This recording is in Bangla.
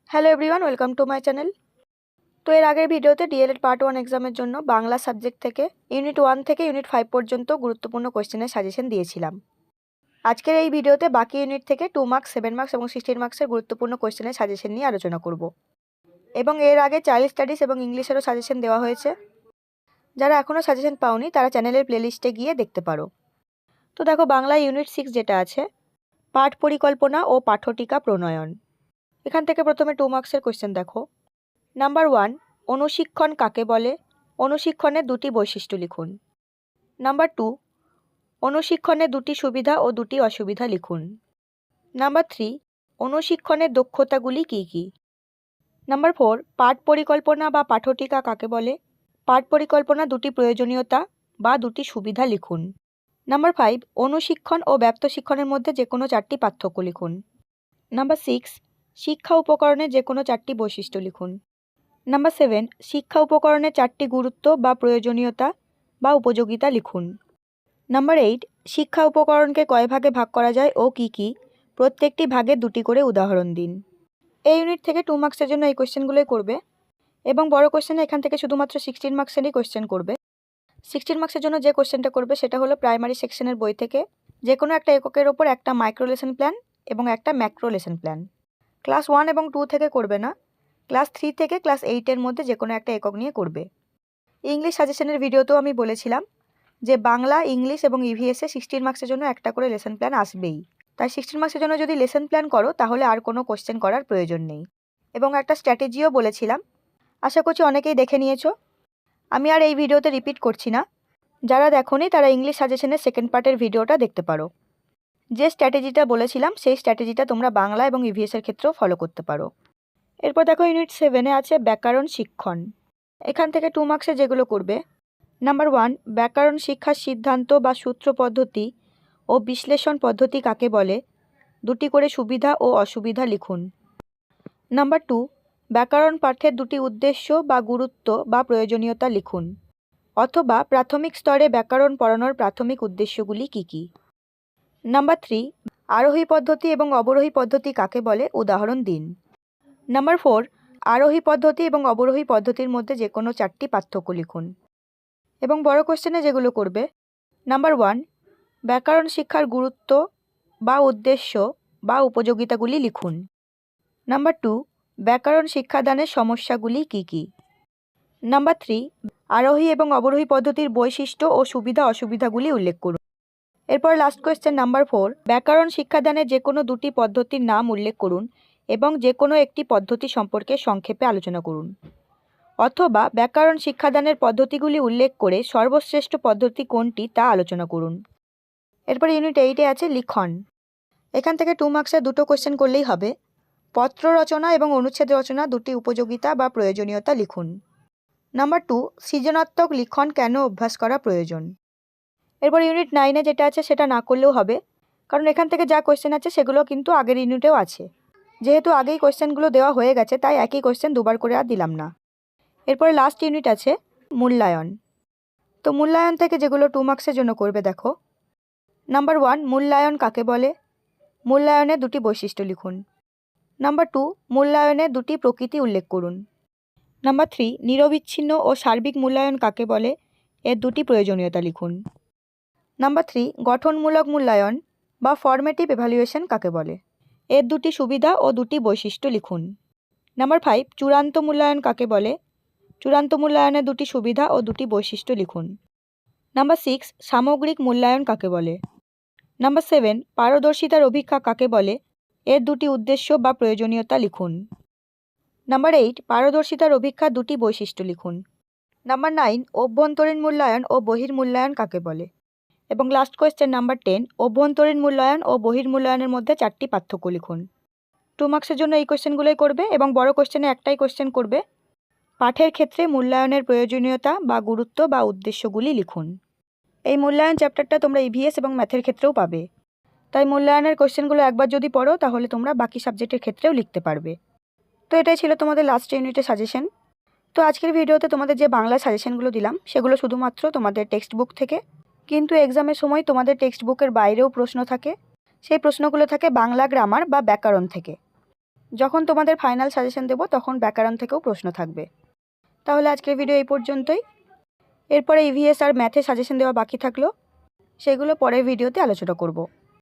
Hello everyone, welcome to my channel. তো এর আগের ভিডিওতে ডিএলএড পার্ট 1 এক্সামের জন্য বাংলা সাবজেক্ট থেকে ইউনিট 1 থেকে ইউনিট 5 পর্যন্ত গুরুত্বপূর্ণ কোয়েশ্চেনের সাজেশন দিয়েছিলাম। আজকের এই ভিডিওতে বাকি ইউনিট থেকে 2 মার্কস, 7 মার্কস এবং 16 মার্কসের গুরুত্বপূর্ণ কোয়েশ্চেনের সাজেশন নিয়ে আলোচনা করব। এবং এর আগে চাইল্ড স্টাডিজ এবং ইংলিশেরও সাজেশন দেওয়া হয়েছে। যারা এখনও সাজেশন পাওনি তারা চ্যানেলের প্লেলিস্টে গিয়ে দেখতে পারো। তো দেখো, বাংলা ইউনিট 6 যেটা আছে, পাঠ পরিকল্পনা ও পাঠ্যটিকা প্রণয়ন। এখান থেকে প্রথমে 2 মার্কসের কোয়েশ্চেন দেখো। নাম্বার 1, অনুশিক্ষণ কাকে বলে? অনুশিক্ষণের দুটি বৈশিষ্ট্য লিখুন। নাম্বার 2, অনুশিক্ষণের দুটি সুবিধা ও দুটি অসুবিধা লিখুন। নাম্বার 3, অনুশিক্ষণের দক্ষতাগুলি কী কী? নাম্বার 4, পাঠ পরিকল্পনা বা পাঠ্যটিকা কাকে বলে? পাঠ পরিকল্পনা দুটি প্রয়োজনীয়তা বা দুটি সুবিধা লিখুন। নাম্বার 5, অনুশিক্ষণ ও ব্যাপ্ত শিক্ষণের মধ্যে যে কোনো 4টি পার্থক্য লিখুন। নাম্বার 6, শিক্ষা উপকরণের যে কোনো 4টি বৈশিষ্ট্য লিখুন। নাম্বার 7, শিক্ষা উপকরণের 4টি গুরুত্ব বা প্রয়োজনীয়তা বা উপযোগিতা লিখুন। নাম্বার 8, শিক্ষা উপকরণকে কয় ভাগে ভাগ করা যায় ও কী কী? প্রত্যেকটি ভাগে 2টি করে উদাহরণ দিন। এই ইউনিট থেকে 2 মার্কসের জন্য এই কোয়েশ্চেনগুলোই করবে এবং বড় কোয়েশ্চেনে এখান থেকে শুধুমাত্র 16 মার্কসেরই কোয়েশ্চেন করবে। 16 মার্কসের জন্য যে কোয়েশ্চেনটা করবে সেটা হলো প্রাইমারি সেকশনের বই থেকে যে কোনো একটা এককের ওপর একটা মাইক্রো লেসন প্ল্যান এবং একটা ম্যাক্রো লেসন প্ল্যান। ক্লাস 1 এবং 2 থেকে করবে না, ক্লাস 3 থেকে ক্লাস 8-এর মধ্যে যে কোনো একটা একক নিয়ে করবে। ইংলিশ সাজেশনের ভিডিওতেও আমি বলেছিলাম যে বাংলা, ইংলিশ এবং ইভিএসে 16 মার্কসের জন্য একটা করে লেসন প্ল্যান আসবেই। তাই 16 মার্কসের জন্য যদি লেসন প্ল্যান করো তাহলে আর কোনো কোশ্চেন করার প্রয়োজন নেই। এবং একটা স্ট্র্যাটেজিও বলেছিলাম, আশা করছি অনেকেই দেখে নিয়েছো। আমি আর এই ভিডিওতে রিপিট করছি না। যারা দেখোনি তারা ইংলিশ সাজেশনের সেকেন্ড পার্টের ভিডিওটা দেখতে পারো। যে স্ট্র্যাটেজিটা বলেছিলাম সেই স্ট্র্যাটেজিটা তোমরা বাংলা এবং ইভিএসের ক্ষেত্রেও ফলো করতে পারো। এরপর দেখো, ইউনিট 7-এ আছে ব্যাকরণ শিক্ষণ। এখান থেকে 2 মার্কসে যেগুলো করবে, নাম্বার 1, ব্যাকরণ শিক্ষার সিদ্ধান্ত বা সূত্র পদ্ধতি ও বিশ্লেষণ পদ্ধতি কাকে বলে? 2টি করে সুবিধা ও অসুবিধা লিখুন। নাম্বার 2, ব্যাকরণ পাঠের 2টি উদ্দেশ্য বা গুরুত্ব বা প্রয়োজনীয়তা লিখুন। অথবা প্রাথমিক স্তরে ব্যাকরণ পড়ানোর প্রাথমিক উদ্দেশ্যগুলি কী কী? নাম্বার 3, আরোহী পদ্ধতি এবং অবরোহী পদ্ধতি কাকে বলে? উদাহরণ দিন। নাম্বার 4, আরোহী পদ্ধতি এবং অবরোহী পদ্ধতির মধ্যে যে কোনো 4টি পার্থক্য লিখুন। এবং বড় কোশ্চেনে যেগুলো করবে, নাম্বার 1, ব্যাকরণ শিক্ষার গুরুত্ব বা উদ্দেশ্য বা উপযোগিতাগুলি লিখুন। নাম্বার 2, ব্যাকরণ শিক্ষাদানের সমস্যাগুলি কী কী? নাম্বার 3, আরোহী এবং অবরোহী পদ্ধতির বৈশিষ্ট্য ও সুবিধা অসুবিধাগুলি উল্লেখ করুন। এরপর লাস্ট কোয়েশ্চেন নাম্বার 4, ব্যাকরণ শিক্ষাদানের যে কোনো 2টি পদ্ধতির নাম উল্লেখ করুন এবং যে কোনো একটি পদ্ধতি সম্পর্কে সংক্ষেপে আলোচনা করুন। অথবা ব্যাকরণ শিক্ষাদানের পদ্ধতিগুলি উল্লেখ করে সর্বশ্রেষ্ঠ পদ্ধতি কোনটি তা আলোচনা করুন। এরপর ইউনিট 8-এ আছে লিখন। এখান থেকে 2 মার্কসের 2টো কোয়েশ্চেন করলেই হবে। পত্র রচনা এবং অনুচ্ছেদ রচনা 2টি উপযোগিতা বা প্রয়োজনীয়তা লিখুন। নাম্বার 2, সৃজনাত্মক লিখন কেন অভ্যাস করা প্রয়োজন। এরপর ইউনিট 9-এ যেটা আছে সেটা না করলেও হবে, কারণ এখান থেকে যা কোয়েশ্চেন আছে সেগুলো কিন্তু আগের ইউনিটেও আছে। যেহেতু আগেই কোয়েশ্চেনগুলো দেওয়া হয়ে গেছে তাই একই কোয়েশ্চেন দুবার করে আর দিলাম না। এরপরে লাস্ট ইউনিট আছে মূল্যায়ন। তো মূল্যায়ন থেকে যেগুলো 2 মার্কসের জন্য করবে দেখো। নাম্বার 1, মূল্যায়ন কাকে বলে? মূল্যায়নের 2টি বৈশিষ্ট্য লিখুন। নাম্বার 2, মূল্যায়নের 2টি প্রকৃতি উল্লেখ করুন। নাম্বার 3, নিরবিচ্ছিন্ন ও সার্বিক মূল্যায়ন কাকে বলে? এর 2টি প্রয়োজনীয়তা লিখুন। নাম্বার 3, গঠনমূলক মূল্যায়ন বা ফর্মেটিভ এভালুয়েশন কাকে বলে? এর 2টি সুবিধা ও 2টি বৈশিষ্ট্য লিখুন। নাম্বার 5, চূড়ান্ত মূল্যায়ন কাকে বলে? চূড়ান্ত মূল্যায়নের 2টি সুবিধা ও 2টি বৈশিষ্ট্য লিখুন। নাম্বার 6, সামগ্রিক মূল্যায়ন কাকে বলে? নাম্বার 7, পারদর্শিতার অভিক্ষা কাকে বলে? এর 2টি উদ্দেশ্য বা প্রয়োজনীয়তা লিখুন। নাম্বার 8, পারদর্শিতার অভিক্ষার 2টি বৈশিষ্ট্য লিখুন। নাম্বার 9, অভ্যন্তরীণ মূল্যায়ন ও বহির্মূল্যায়ন কাকে বলে? এবং লাস্ট কোয়েশ্চেন নাম্বার 10, অভ্যন্তরীণ মূল্যায়ন ও বহির্মূল্যায়নের মধ্যে 4টি পার্থক্য লিখুন। 2 মার্কসের জন্য এই কোয়েশ্চেনগুলোই করবে এবং বড় কোয়েশ্চেনে একটাই কোয়েশ্চেন করবে, পাঠের ক্ষেত্রে মূল্যায়নের প্রয়োজনীয়তা বা গুরুত্ব বা উদ্দেশ্যগুলি লিখুন। এই মূল্যায়ন চ্যাপ্টারটা তোমরা ইভিএস এবং ম্যাথের ক্ষেত্রেও পাবে, তাই মূল্যায়নের কোয়েশ্চেনগুলো একবার যদি পড়ো তাহলে তোমরা বাকি সাবজেক্টের ক্ষেত্রেও লিখতে পারবে। তো এটাই ছিল তোমাদের লাস্ট ইউনিটের সাজেশন। তো আজকের ভিডিওতে তোমাদের যে বাংলা সাজেশনগুলো দিলাম সেগুলো শুধুমাত্র তোমাদের টেক্সট বুক থেকে, কিন্তু এক্সামের সময় তোমাদের টেক্সট বুকের বাইরেও প্রশ্ন থাকে। সেই প্রশ্নগুলো থাকে বাংলা গ্রামার বা ব্যাকরণ থেকে। যখন তোমাদের ফাইনাল সাজেশন দেবো তখন ব্যাকরণ থেকেও প্রশ্ন থাকবে। তাহলে আজকের ভিডিও এই পর্যন্তই। এরপরে ইভিএস আর ম্যাথে সাজেশন দেওয়া বাকি থাকলো, সেগুলো পরের ভিডিওতে আলোচনা করব।